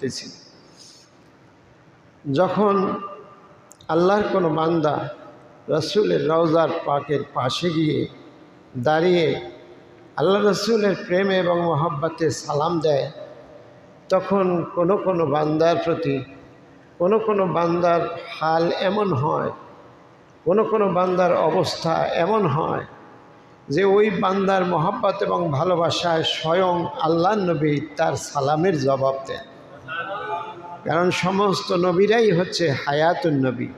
করতেছি। যখন আল্লাহর কোনো বান্দা রসুলের রওজার পাকের পাশে গিয়ে দাঁড়িয়ে আল্লাহ রসুলের প্রেমে এবং মহব্বতে সালাম দেয়, তখন কোনো বান্দার প্রতি কোনো বান্দার হাল এমন হয়, কোনো বান্দার অবস্থা এমন হয় যে ওই বান্দার মহব্বত এবং ভালোবাসায় স্বয়ং আল্লাহ নবী তার সালামের জবাব দেন। কারণ সমস্ত নবীরাই হচ্ছে হায়াতুন নবী,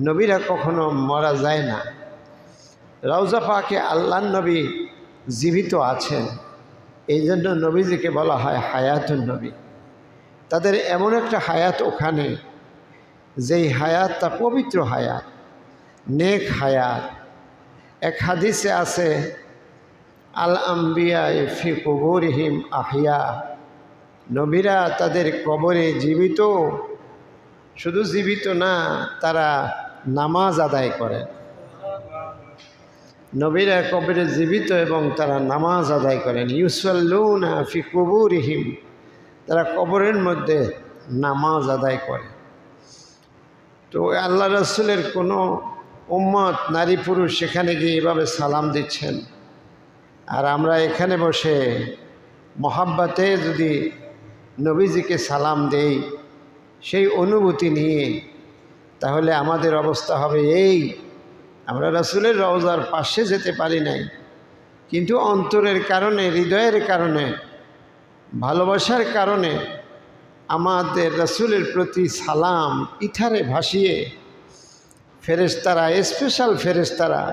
নবীরা কখনো মারা যায় না। রওজা পাকে আল্লাহ নবী জীবিত আছেন, এই জন্য নবীজিকে বলা হয় হায়াতুন নবী। তাদের এমন একটা হায়াত ওখানে, যেই হায়াতটা পবিত্র হায়াত, নেক হায়াত। এক হাদিসে আছে, আল আম্বিয়া ফি কুবুরিহিম আহিয়া, নবীরা তাদের কবরে জীবিত, শুধু জীবিত না, তারা নামাজ আদায় করেন। নবীরা কবরে জীবিত এবং তারা নামাজ আদায় করেন। ইউসাল্লুনা ফি কুবুরিহিম, তারা কবরের মধ্যে নামাজ আদায় করে। তো আল্লাহ রসুলের কোনো উম্মত নারী পুরুষ সেখানে গিয়ে এভাবে সালাম দিচ্ছেন, আর আমরা এখানে বসে মহাব্বতে যদি নবীজিকে সালাম দেই সেই অনুভূতি নিয়ে, তাহলে আমাদের অবস্থা হবে এই, আমরা রসুলের রওজার পাশে যেতে পারি নাই, কিন্তু অন্তরের কারণে, হৃদয়ের কারণে, ভালোবাসার কারণে আমাদের রসুলের প্রতি সালাম ইথারে ভাসিয়ে ফেরেশতারা, স্পেশাল ফেরেশতারা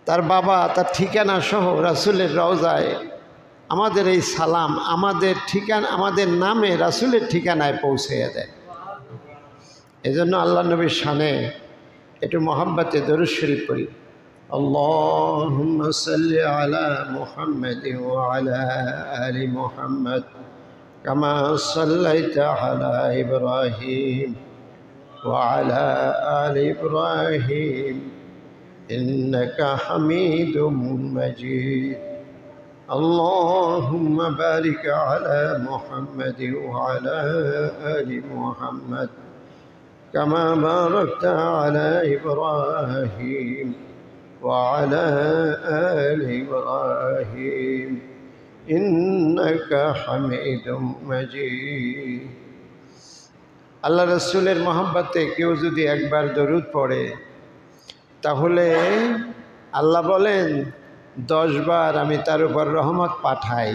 তার বাবা, তার ঠিকানা সহ রাসূলের রওজায় আমাদের এই সালাম আমাদের ঠিকানা, আমাদের নামে রাসূলের ঠিকানায় পৌঁছে দেয়। এজন্য আল্লাহ নবীর শানে একটু মহব্বতে দরুদ শরীফ পড়ি। আল্লাহুম্মা সাল্লি আলা মুহাম্মাদ ওয়া আলা আলি মুহাম্মাদ কামা সাল্লাইতা আলা ইব্রাহিম ওয়া আলা আলি ইব্রাহিম ইন্নাকা হামিদুম মাজিদ। আল্লাহুম্মা বারিক আলা মুহাম্মাদ ওয়া আলা আলি মুহাম্মাদ كما باركت على إبراهيم وعلى آل إبراهيم إنك حميد مجيد। আল্লাহ রসুলের মহব্বতে কেউ যদি একবার দরুদ পড়ে, তাহলে আল্লাহ বলেন 10 বার আমি তার উপর রহমত পাঠাই।